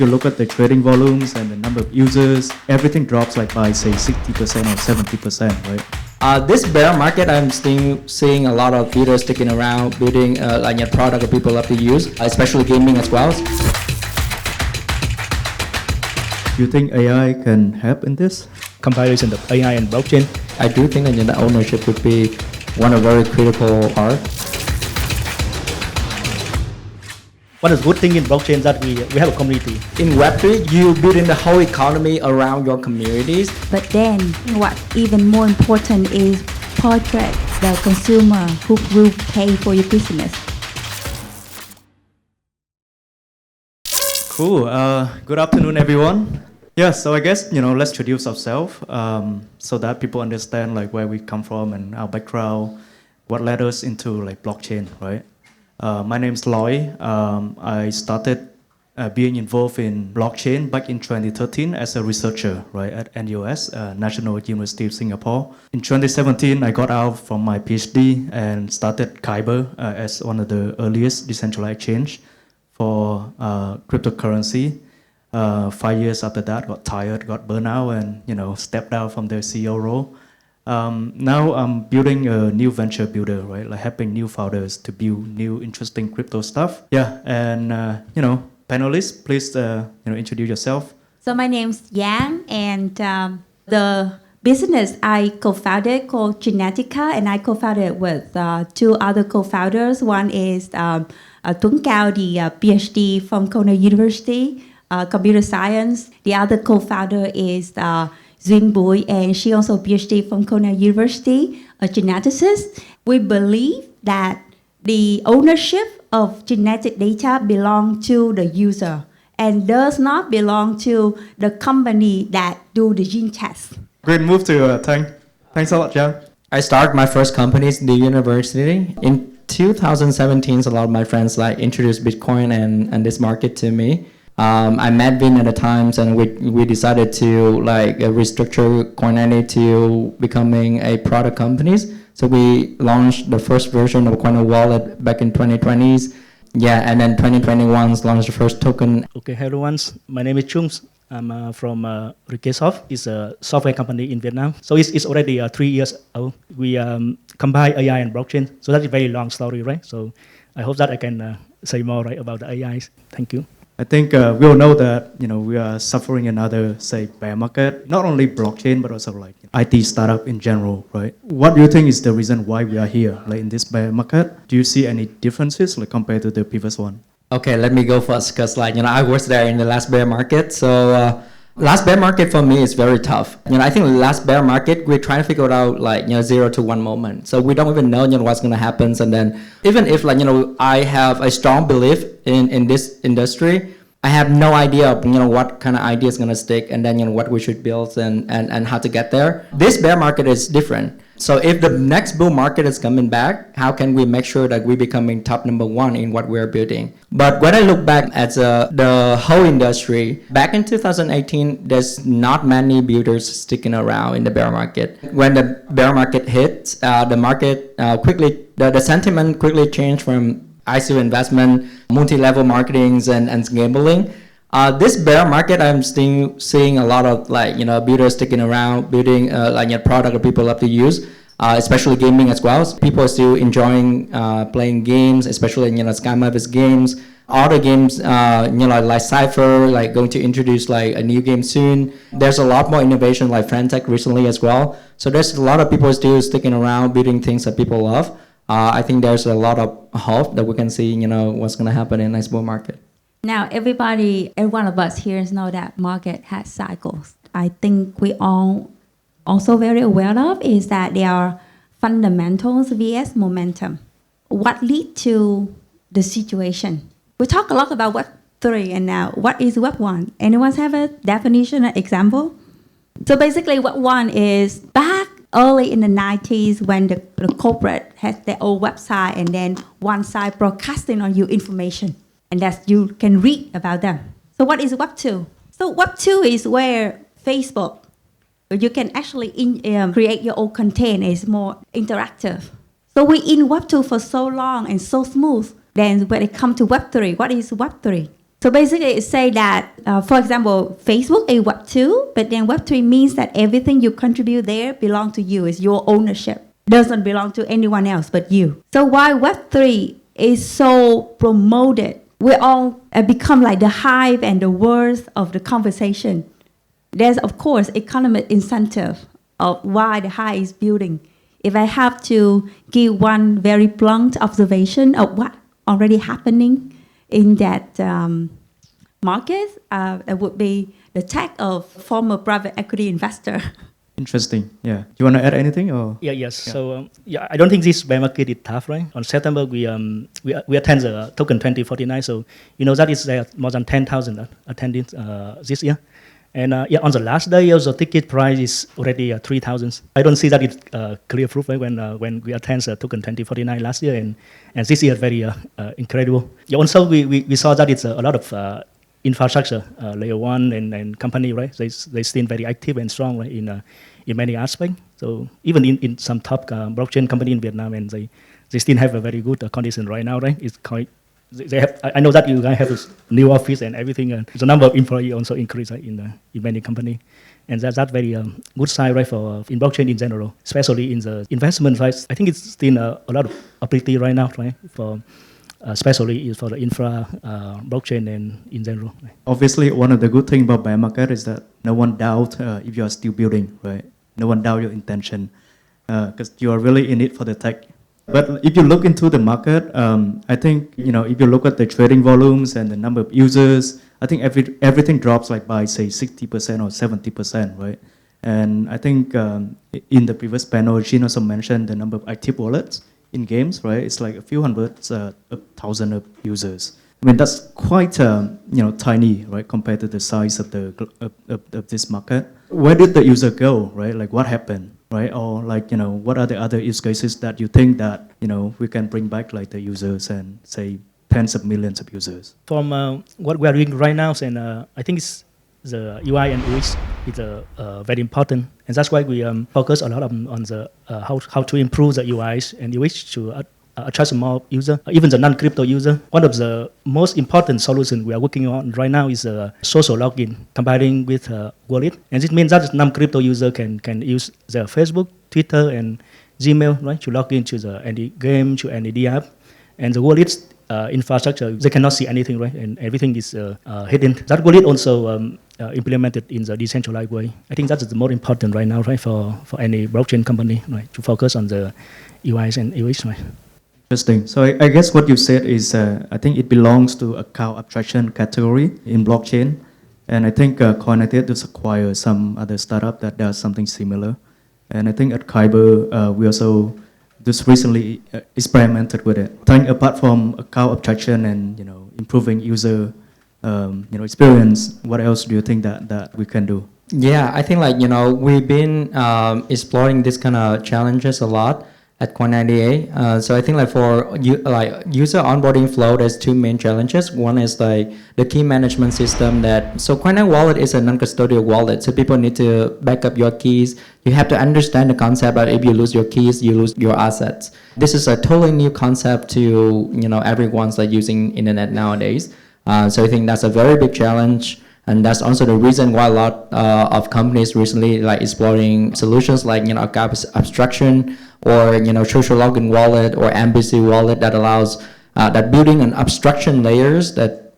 you look at the trading volumes and the number of users, everything drops like by say 60% or 70%, right? This bear market, I'm still seeing a lot of builders sticking around, building like a product that people love to use, especially gaming as well. Do you think AI can help in this? Comparison of AI and blockchain. I do think that the ownership would be one of very critical part. One is good thing in blockchain is that we have a community. In Web3, you building the whole economy around your communities. But then, what even more important is portray the consumer who will pay for your business. Cool. Good afternoon, everyone. Yeah, so I guess, let's introduce ourselves so that people understand like where we come from and our background, what led us into like blockchain, right? My name's Loy. I started being involved in blockchain back in 2013 as a researcher, right, at NUS, National University of Singapore. In 2017, I got out from my PhD and started Kyber as one of the earliest decentralized exchange for cryptocurrency. 5 years after that, got tired, got burnt out, and stepped out from the CEO role. Now I'm building a new venture builder, right? Like helping new founders to build new interesting crypto stuff. Yeah, and panelists, please introduce yourself. So my name's Yang, and the business I co-founded called Genetica, and I co-founded with two other co-founders. One is Tuấn Cao, the PhD from Cornell University, computer science. The other co-founder is Duyên Bùi, and she also PhD from Cornell University, a geneticist. We believe that the ownership of genetic data belongs to the user and does not belong to the company that do the gene test. Great move to Thanh. Thanks a lot, John. I started my first company at the university. In 2017, a lot of my friends introduced Bitcoin and this market to me. I met Vin at the times, and we decided to restructure Coinani to becoming a product companies. So we launched the first version of Coin Wallet back in 2020s. Yeah, and then 2021 launched the first token. Okay, hello everyone. My name is Chung. I'm from Rikesoft. It's a software company in Vietnam. So it's already 3 years old. We combine AI and blockchain. So that's a very long story, right? So I hope that I can say more about the AIs. Thank you. I think we all know that we are suffering another, say, bear market, not only blockchain but also like IT startup in general, right? What do you think is the reason why we are here, like in this bear market? Do you see any differences like compared to the previous one? Okay, let me go first because I was there in the last bear market. So last bear market for me is very tough. I think the last bear market we're trying to figure it out 0 to 1 moment. So we don't even know what's gonna happen. And then even if I have a strong belief in this industry, I have no idea of what kind of idea is gonna stick, and then what we should build and how to get there. This bear market is different. So if the next bull market is coming back, how can we make sure that we're becoming top number 1 in what we're building? But when I look back at the whole industry, back in 2018, there's not many builders sticking around in the bear market. When the bear market hits, the market quickly, the sentiment quickly changed from ICO investment, multi-level marketings, and gambling. This bear market, I'm still seeing a lot of builders sticking around, building a product that people love to use, especially gaming as well. So people are still enjoying playing games, especially SkyMavis games. All the games, like Cypher, going to introduce a new game soon. There's a lot more innovation like Frantech recently as well. So there's a lot of people still sticking around, building things that people love. I think there's a lot of hope that we can see, what's going to happen in the next bull market. Now, every one of us here know that market has cycles. I think we all also very aware of is that there are fundamentals vs momentum. What lead to the situation? We talk a lot about Web 3 and now what is Web 1? Anyone have a definition, an example? So basically Web 1 is back early in the 90s when the corporate has their own website and then one side broadcasting on you information and that you can read about them. So what is Web 2? So Web 2 is where Facebook, you can actually create your own content. It's more interactive. So we in Web 2 for so long and so smooth. Then when it comes to Web 3, what is Web 3? So basically, it say that, for example, Facebook is Web 2, but then Web 3 means that everything you contribute there belongs to you. It's your ownership. Doesn't belong to anyone else but you. So why Web 3 is so promoted, we all become like the hive and the words of the conversation. There's, of course, economic incentive of why the hive is building. If I have to give one very blunt observation of what already happening in that market, it would be the tag of former private equity investor. Interesting. Yeah. Do you want to add anything or? Yes. Yeah. So I don't think this bear market is tough, right? On September we attend the token 2049. So you know that is there more than 10,000 attendees this year. And on the last day, also ticket price is already 3,000. I don't see that it's clear proof, right? When we attend the token 2049 last year and this year very incredible. Yeah, also we saw that it's a lot of infrastructure, layer one and company, right? They still very active and strong, right, in many aspects. So even in some top blockchain company in Vietnam, and they still have a very good condition right now, right? It's quite. They have. I know that you guys have this new office and everything. The number of employees also increased, right, in many company, and that's very good sign, right, for in blockchain in general, especially in the investment, right? I think it's still a lot of opportunity right now, right, for especially for the infra blockchain and in general. Right? Obviously, one of the good things about bear market is that no one doubt if you are still building, right? No one doubt your intention because you are really in it for the tech. But if you look into the market, I think, if you look at the trading volumes and the number of users, I think everything drops like by say 60% or 70%, right? And I think in the previous panel, Jin also mentioned the number of active wallets in games, right? It's like a few hundreds of thousand of users. I mean, that's quite tiny, right, compared to the size of of this market. Where did the user go, right? Like what happened? Right, or like what are the other use cases that you think that we can bring back like the users and say tens of millions of users? From what we are doing right now, and I think it's the UI and UX is very important, and that's why we focus a lot on the how to improve the UIs and UX to attract more user, even the non-crypto user. One of the most important solutions we are working on right now is social login, combining with wallet. And this means that non-crypto user can use their Facebook, Twitter, and Gmail, right, to log into any game, to any app. And the wallet's infrastructure, they cannot see anything, right, and everything is hidden. That wallet also implemented in the decentralized way. I think that's the more important right now, right, for any blockchain company, right, to focus on the UIs and UX, right. Interesting. So I guess what you said is I think it belongs to account abstraction category in blockchain, and I think Coinitiate just acquired some other startup that does something similar, and I think at Kyber we also just recently experimented with it. I think apart from account abstraction and improving user experience, what else do you think that we can do? Yeah, I think we've been exploring this kind of challenges a lot at Coinitiate. So I think for user onboarding flow, there's two main challenges. One is the key management system so Coinitiate wallet is a non-custodial wallet. So people need to back up your keys. You have to understand the concept that if you lose your keys, you lose your assets. This is a totally new concept to everyone's using internet nowadays. So I think that's a very big challenge. And that's also the reason why a lot of companies recently exploring solutions like account abstraction or social login wallet or MBC wallet that allows that building an abstraction layers that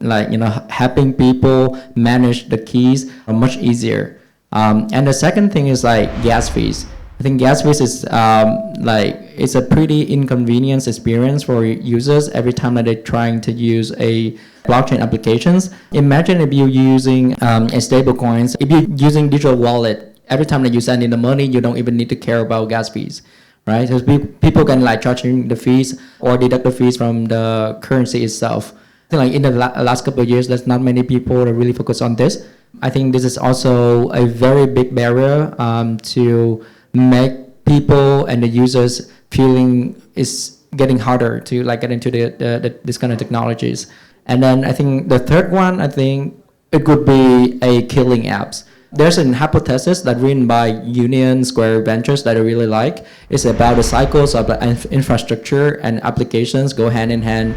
helping people manage the keys are much easier. And the second thing is gas fees. I think gas fees is it's a pretty inconvenience experience for users every time that they're trying to use a blockchain applications. Imagine if you're using a stable coins, if you're using digital wallet, every time that you send in the money, you don't even need to care about gas fees, right? So people can charge you the fees or deduct the fees from the currency itself. I think in the last couple of years, there's not many people that really focus on this. I think this is also a very big barrier to make people and the users feeling it's getting harder to get into this kind of technologies. And then I think the third one, I think it could be a killing apps. There's an hypothesis that written by Union Square Ventures that I really like. It's about the cycles of the infrastructure and applications go hand in hand,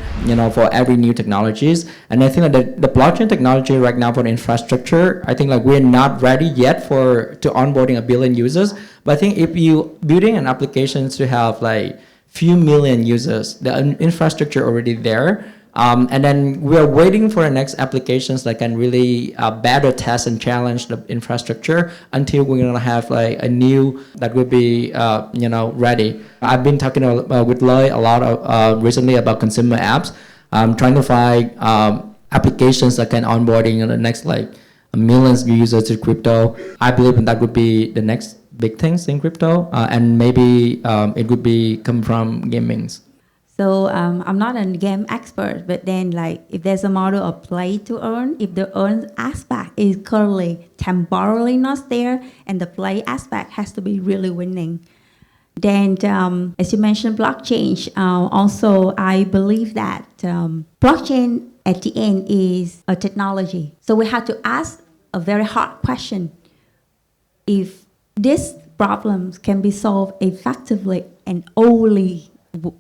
for every new technologies. And I think that the blockchain technology right now for the infrastructure, I think like we're not ready yet to onboarding a billion users. But I think if you building an application to have like few million users, the infrastructure already there. And then we're waiting for the next applications that can really better test and challenge the infrastructure until we're gonna have like a new that will be ready. I've been talking with Loy a lot recently about consumer apps. I'm trying to find applications that can onboarding in the next like millions of users to crypto. I believe that would be the next big things in crypto, and maybe it would be come from gamings. So I'm not a game expert, but then like if there's a model of play to earn, if the earn aspect is currently temporarily not there and the play aspect has to be really winning, then as you mentioned blockchain, also I believe that blockchain at the end is a technology. So we have to ask a very hard question. If these problems can be solved effectively and only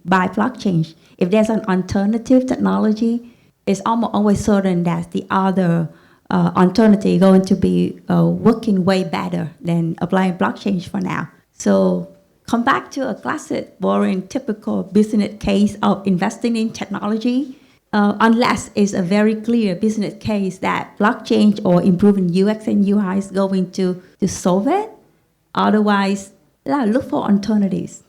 by blockchain, if there's an alternative technology, it's almost always certain that the other alternative going to be working way better than applying blockchain for now. So come back to a classic, boring, typical business case of investing in technology, unless it's a very clear business case that blockchain or improving UX and UI is going to solve it. Otherwise, look for alternatives.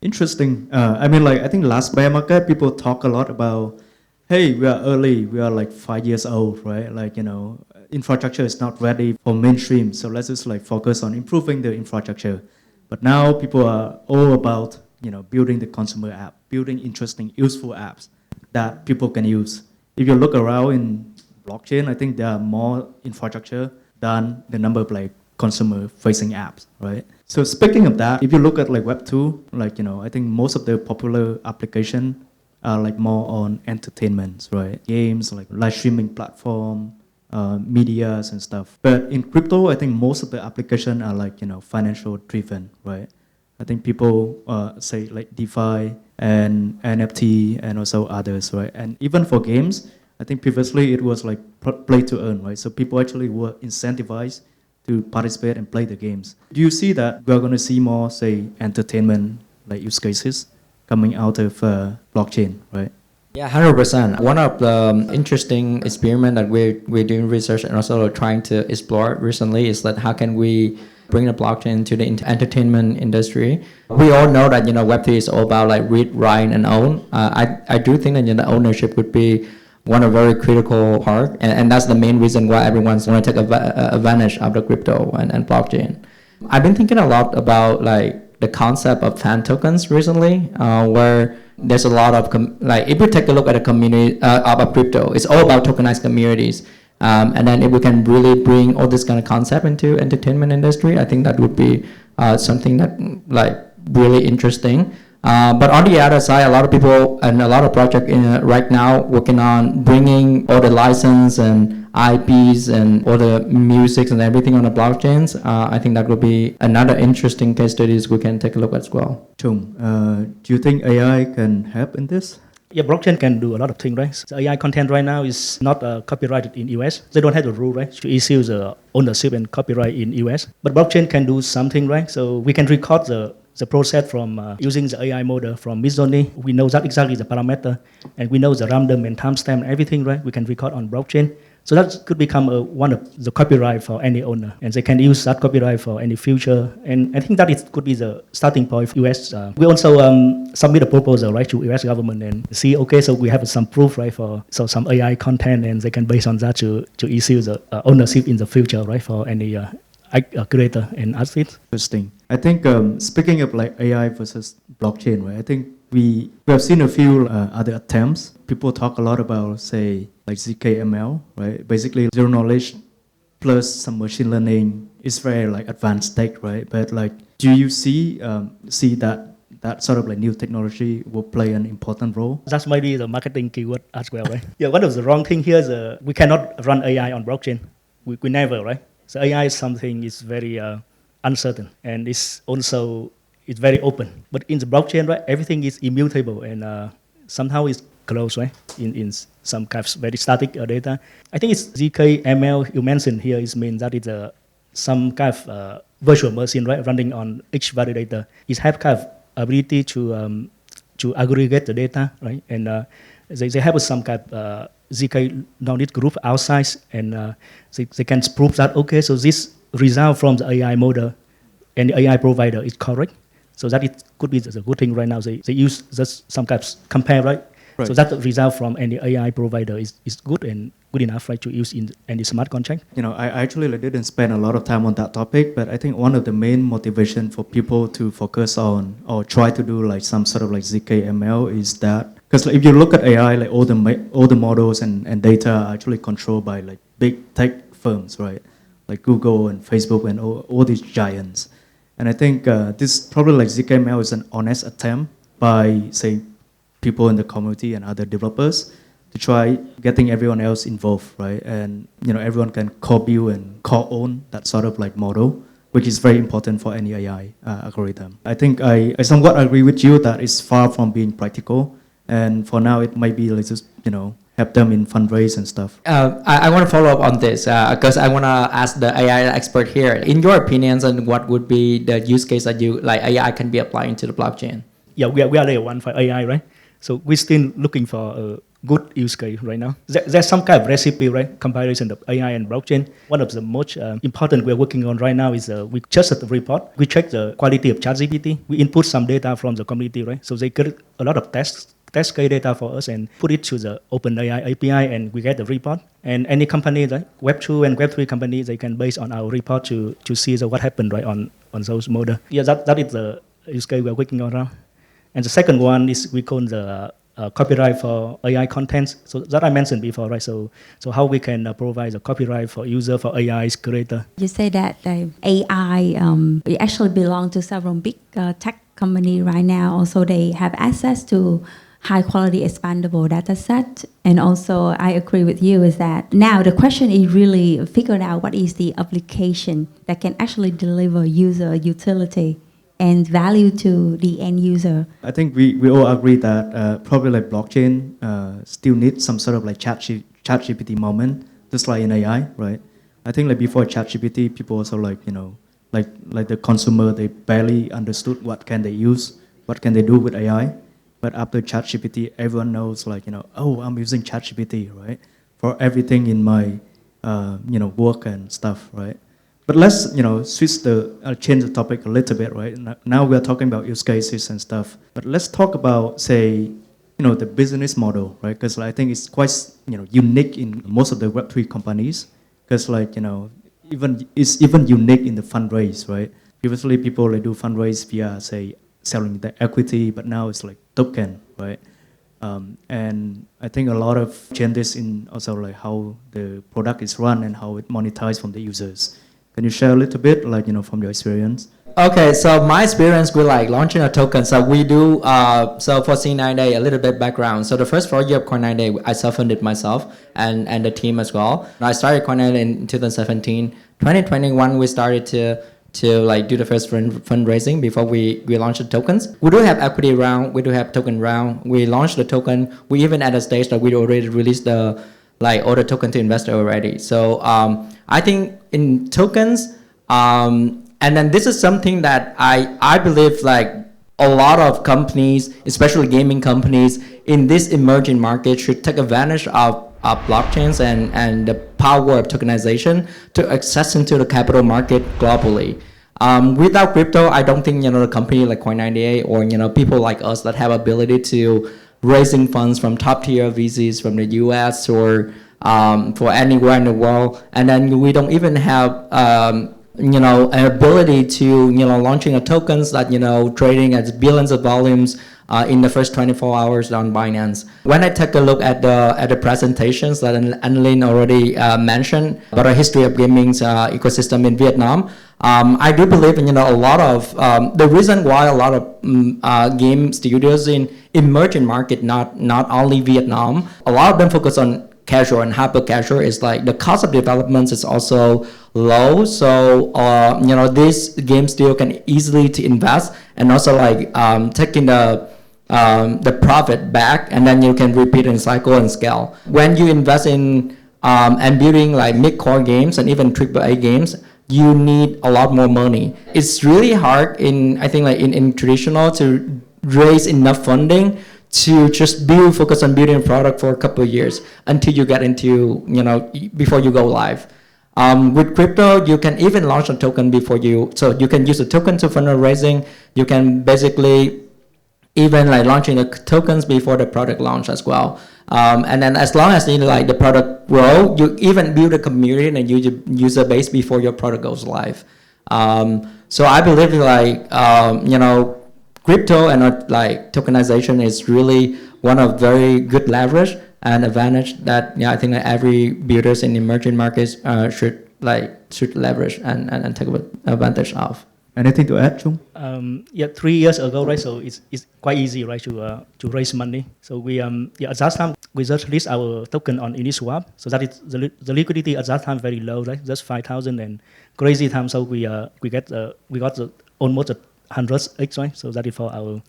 Interesting. I think last bear market, people talk a lot about, hey, we are early, we are like 5 years old, right? Like, infrastructure is not ready for mainstream, so let's just like focus on improving the infrastructure. But now people are all about, building the consumer app, building interesting, useful apps that people can use. If you look around in blockchain, I think there are more infrastructure than the number of like consumer-facing apps, right? So speaking of that, if you look at like Web 2, I think most of the popular application are like more on entertainment, right? Games, like live streaming platform, medias and stuff. But in crypto, I think most of the application are like, financial driven, right? I think people say like DeFi and NFT and also others, right? And even for games, I think previously it was like play to earn, right? So people actually were incentivized to participate and play the games. Do you see that we're going to see more, say, entertainment like use cases coming out of blockchain, right? Yeah, 100%. One of the interesting experiment that we're doing research and also trying to explore recently is that how can we bring the blockchain to the entertainment industry. We all know that Web3 is all about like read, write, and own. I do think that the ownership would be one a very critical part, and that's the main reason why everyone's want to take advantage of the crypto and blockchain. I've been thinking a lot about like the concept of fan tokens recently, where there's a lot of if we take a look at the community of crypto, it's all about tokenized communities. And then if we can really bring all this kind of concept into entertainment industry, I think that would be something that like really interesting. But on the other side, a lot of people and a lot of projects right now working on bringing all the license and IPs and all the music and everything on the blockchains. I think that would be another interesting case studies we can take a look at as well. Chung, do you think AI can help in this? Yeah, blockchain can do a lot of things, right? So AI content right now is not copyrighted in US. They don't have the rule, right, to issue the ownership and copyright in US. But blockchain can do something, right? So we can record the process from using the AI model from Midjourney. We know that exactly the parameter, and we know the random and timestamp and everything, right? We can record on blockchain. So that could become one of the copyright for any owner, and they can use that copyright for any future. And I think that it could be the starting point for US. We also submit a proposal, right, to US government and see, okay, so we have some proof, right, for some AI content, and they can base on that to issue the ownership in the future, right, for any creator and artist. Interesting. I think speaking of like AI versus blockchain, right? I think we have seen a few other attempts. People talk a lot about, say, like ZKML, right? Basically, zero knowledge plus some machine learning is very like advanced tech, right? But like, do you see that sort of like new technology will play an important role? That's maybe the marketing keyword as well, right? Yeah, one of the wrong thing here is we cannot run AI on blockchain. We never, right? So AI is something is very uncertain, and it's very open. But in the blockchain, right, everything is immutable and somehow it's closed, right? In some kind of very static data. I think it's ZK ML you mentioned here is mean that it's some kind of virtual machine, right, running on each validator. It have kind of ability to aggregate the data, right, and they have some kind of ZK knowledge group outside, and they can prove that okay, so this result from the AI model and the AI provider is correct. So that it could be a good thing right now. They use just some kind of compare, right? So that the result from any AI provider is good and good enough, right, to use in any smart contract. I actually didn't spend a lot of time on that topic, but I think one of the main motivation for people to focus on or try to do like some sort of like ZK ML is that because if you look at AI, like all the models and data are actually controlled by like big tech firms, right? Like Google and Facebook and all these giants. And I think this probably like ZKML is an honest attempt by, say, people in the community and other developers to try getting everyone else involved, right? And everyone can co-build and co-own that sort of like model, which is very important for any AI algorithm. I think I somewhat agree with you that it's far from being practical, and for now it might be like just help them in fundraise and stuff. I want to follow up on this because I want to ask the AI expert here. In your opinions, and what would be the use case that you like AI can be applied into the blockchain? Yeah, we are layer one for AI, right? So we're still looking for a good use case right now. There's some kind of recipe, right? Comparison of AI and blockchain. One of the most important we're working on right now is we just at the report. We check the quality of ChatGPT. We input some data from the community, right? So they get a lot of test case data for us and put it to the OpenAI API, and we get the report. And any company, like Web2 and Web3 companies, they can base on our report to see what happened, right, on those models. Yeah, that is the use case we're working on now. And the second one is we call the copyright for AI content. So that I mentioned before, right? So how we can provide the copyright for user, for AI's creator. You say that AI it actually belong to several big tech company right now. Also, they have access to high quality expandable data set. And also I agree with you is that now the question is really figuring out what is the application that can actually deliver user utility and value to the end user. I think we all agree that probably like blockchain still needs some sort of like ChatGPT moment, just like in AI, right? I think like before ChatGPT, people also like the consumer, they barely understood what can they use, what can they do with AI. But after ChatGPT, everyone knows oh, I'm using ChatGPT, right, for everything in my work and stuff, right? But let's change the topic a little bit, right? Now we're talking about use cases and stuff. But let's talk about, say, the business model, right? Because I think it's quite unique in most of the Web3 companies. Because it's even unique in the fundraise, right? Previously, people do fundraise via, say, selling the equity, but now it's like token, right? And I think a lot of changes in also like how the product is run and how it monetizes from the users. Can you share a little bit, from your experience? Okay, so my experience with launching a token. So we do, so for C9Day, a little bit background. So the first 4 year of Coin9Day, I self-funded myself and the team as well. I started Coin9Day in 2017. 2021, we started to do the first fundraising before we launched the tokens. We do have equity round, we do have token round. We launched the token. We even at a stage that we already released all the token to investor already. So I think in tokens, and then this is something that I believe a lot of companies, especially gaming companies in this emerging market, should take advantage of blockchains and the power of tokenization to access into the capital market globally. Without crypto, I don't think the company like Coin98 or people like us that have ability to raising funds from top tier VCs from the US or for anywhere in the world, and then we don't even have an ability to launching a tokens that trading at billions of volumes in the first 24 hours on Binance. When I take a look at the presentations that Annalyn already mentioned about the history of gaming's ecosystem in Vietnam, I do believe in a lot of the reason why a lot of game studios in emerging market, not only Vietnam, a lot of them focus on casual and hyper casual is like the cost of development is also low. So these games still can easily to invest and also like taking the profit back, and then you can repeat and cycle and scale. When you invest in and building like mid-core games and even AAA games, you need a lot more money. It's really hard in traditional to raise enough funding to just focus on building a product for a couple of years until you get into, before you go live. With crypto, you can even launch a token so you can use a token to fundraising. You can basically even like launching the tokens before the product launch as well. And then as long as the product grow, you even build a community and a user base before your product goes live. So I believe crypto and like tokenization is really one of very good leverage and advantage that I think that every builders in emerging markets should leverage and take advantage of. Anything to add, Chung? 3 years ago, right? So it's quite easy, right, to raise money. So we at that time we just list our token on Uniswap. So that is the liquidity at that time very low, right? Just 5,000 and crazy time. So we got almost 100x, right? So that is for our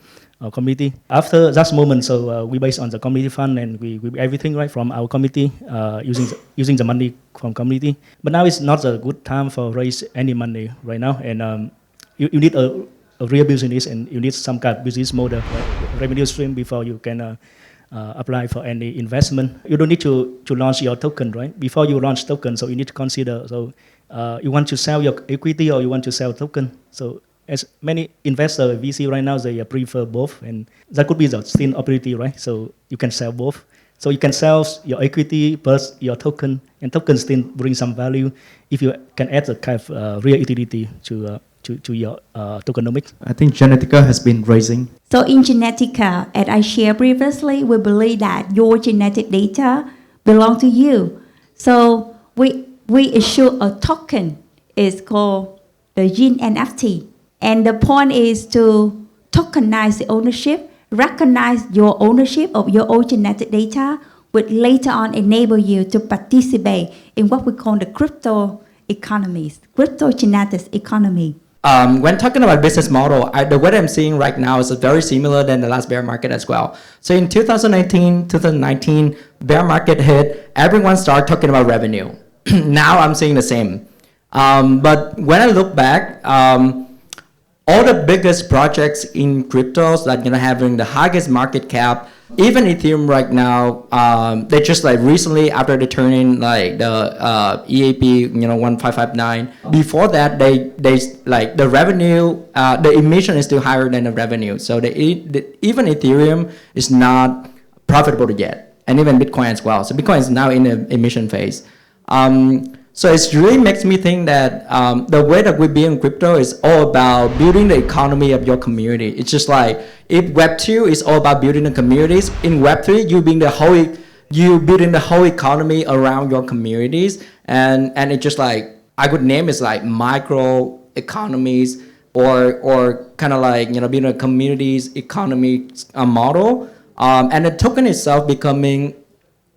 community. After that moment, so we based on the community fund and we everything right from our community using the money from community. But now it's not a good time for raise any money right now, and you need a real business and you need some kind of business model, right? Revenue stream before you can apply for any investment. You don't need to launch your token, right? Before you launch token, so you need to consider, so you want to sell your equity or you want to sell token. So as many investors, VC right now, they prefer both, and that could be the still opportunity, right? So you can sell both. So you can sell your equity plus your token, and token still bring some value if you can add a kind of real utility to your tokenomics. I think Genetica has been raising. So in Genetica, as I shared previously, we believe that your genetic data belong to you. So we issue a token. It's called the Gene NFT. And the point is to tokenize the ownership, recognize your ownership of your own genetic data, which later on enable you to participate in what we call the crypto economies, crypto genetics economy. When talking about business model, the way I'm seeing right now is very similar than the last bear market as well. So in 2019, bear market hit, everyone started talking about revenue. Now I'm seeing the same. But when I look back, all the biggest projects in cryptos that having the highest market cap, even Ethereum right now, they just like recently after they turn in like the EAP 1559. Before that, they like the revenue, the emission is still higher than the revenue. So even Ethereum is not profitable yet, and even Bitcoin as well. So Bitcoin is now in the emission phase. So it really makes me think that the way that we build in crypto is all about building the economy of your community. It's just like if Web 2 is all about building the communities, in Web 3 you building the whole economy around your communities, and it's just like I could name it like micro economies or kind of like building a communities economy model, and the token itself becoming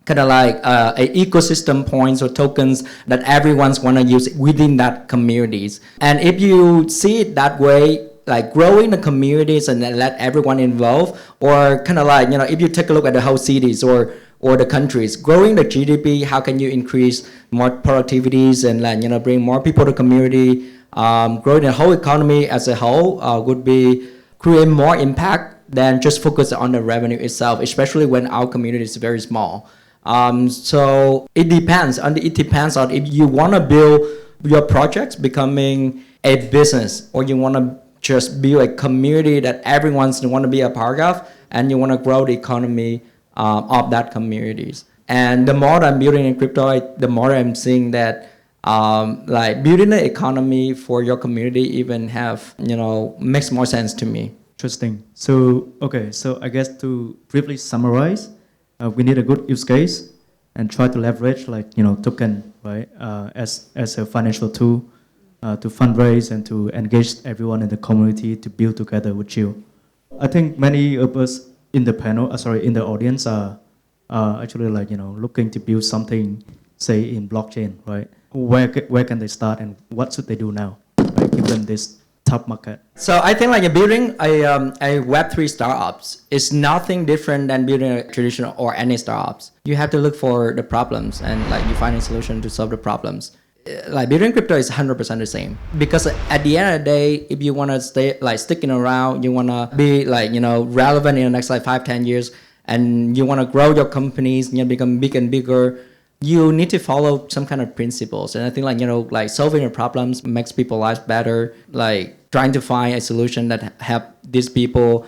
kind of like a ecosystem points or tokens that everyone's want to use within that communities. And if you see it that way, like growing the communities and then let everyone involved, or kind of like if you take a look at the whole cities or the countries, growing the GDP, how can you increase more productivities and like bring more people to community, growing the whole economy as a whole would be create more impact than just focus on the revenue itself, especially when our community is very small. So it depends on if you want to build your projects becoming a business, or you want to just build a community that everyone's want to be a part of, and you want to grow the economy of that communities. And the more I'm building in crypto, the more I'm seeing that like building the economy for your community even have makes more sense to me. Interesting. So I guess to briefly summarize, we need a good use case and try to leverage token, right, as a financial tool to fundraise and to engage everyone in the community to build together with you. I think many of us in the panel, in the audience are actually like looking to build something, say in blockchain, right? Where can they start and what should they do now, right? Given this tough market. So I think like building a Web3 startups is nothing different than building a traditional or any startups. You have to look for the problems and like you find a solution to solve the problems. Like building crypto is 100% the same, because at the end of the day, if you want to stay like sticking around, you want to be like relevant in the next like 5-10 years, and you want to grow your companies, become big and bigger, you need to follow some kind of principles. And I think like solving your problems makes people's lives better, like trying to find a solution that help these people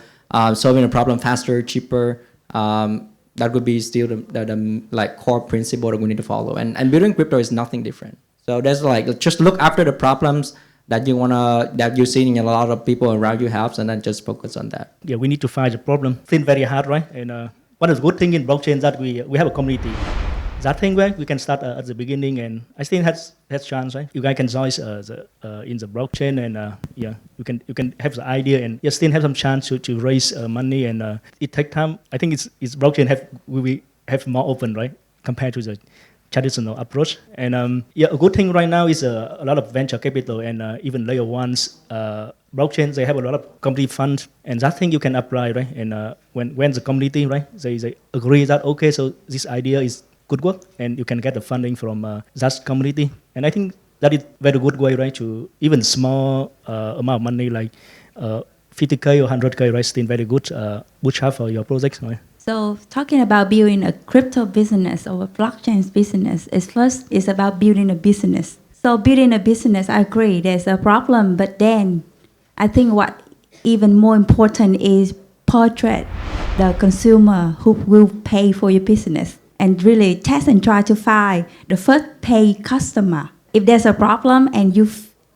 solving a problem faster, cheaper. That would be still the like core principle that we need to follow. And building crypto is nothing different. So there's like, just look after the problems that you see in a lot of people around you have, and then just focus on that. Yeah, we need to find the problem. Think very hard, right? And one of the good things in blockchain is that we have a community. That thing where we can start at the beginning, and I think has chance, right? You guys can join in the blockchain, and you can have the idea, and you still have some chance to raise money, and it takes time. I think it's blockchain we have more open, right, compared to the traditional approach. And a good thing right now is a lot of venture capital and even layer ones blockchain. They have a lot of community funds, and that thing you can apply, right? And when the community, right, they agree that okay, so this idea is good work, and you can get the funding from that community. And I think that is very good way, right, to even small amount of money like 50K or 100K, right, still very good bootstrap for your project, right? So talking about building a crypto business or a blockchain business is about building a business. So building a business, I agree, there's a problem, but then I think what even more important is portrait the consumer who will pay for your business, and really test and try to find the first paid customer. If there's a problem and you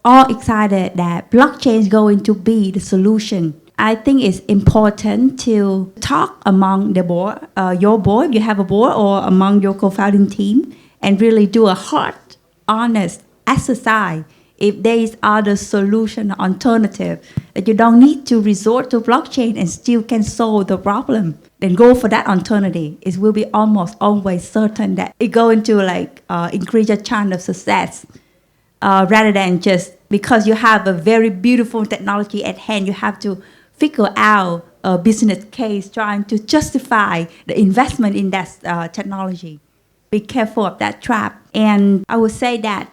all excited that blockchain is going to be the solution, I think it's important to talk among the board, your board, you have a board, or among your co-founding team, and really do a hard, honest exercise. If there is other solution, alternative, that you don't need to resort to blockchain and still can solve the problem, then go for that alternative. It will be almost always certain that it's going to like increase your chance of success, rather than just because you have a very beautiful technology at hand, you have to figure out a business case trying to justify the investment in that technology. Be careful of that trap. And I would say that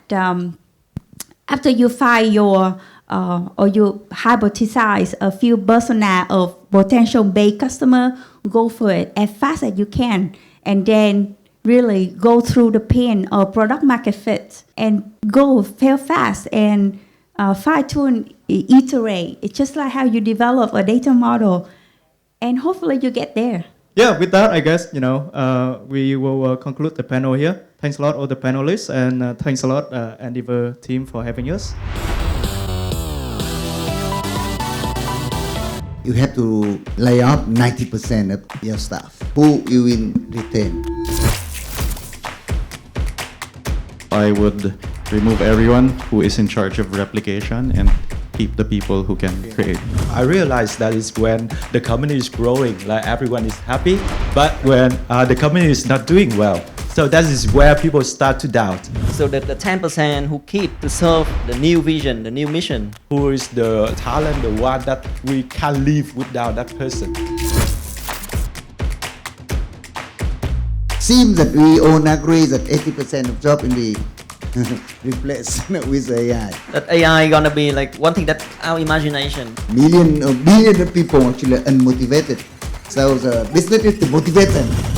after you find your or you hypothesize a few persona of potential paid customer, go for it as fast as you can, and then really go through the pain of product market fit and go fail fast and fine tune, iterate. It's just like how you develop a data model, and hopefully you get there. Yeah, with that, I guess, we will conclude the panel here. Thanks a lot, all the panelists, and thanks a lot, Endeavor team, for having us. You have to lay off 90% of your staff. Who you will retain? I would remove everyone who is in charge of replication and keep the people who can create. I realized that is when the company is growing, like everyone is happy, but when the company is not doing well. So that is where people start to doubt. So the 10% who keep to serve the new vision, the new mission. Who is the talent, the one that we can't live without that person? Seems that we all agree that 80% of job will be replaced with AI. That AI gonna be like one thing that our imagination. Million or billion of people actually are unmotivated. So the business is to motivate them.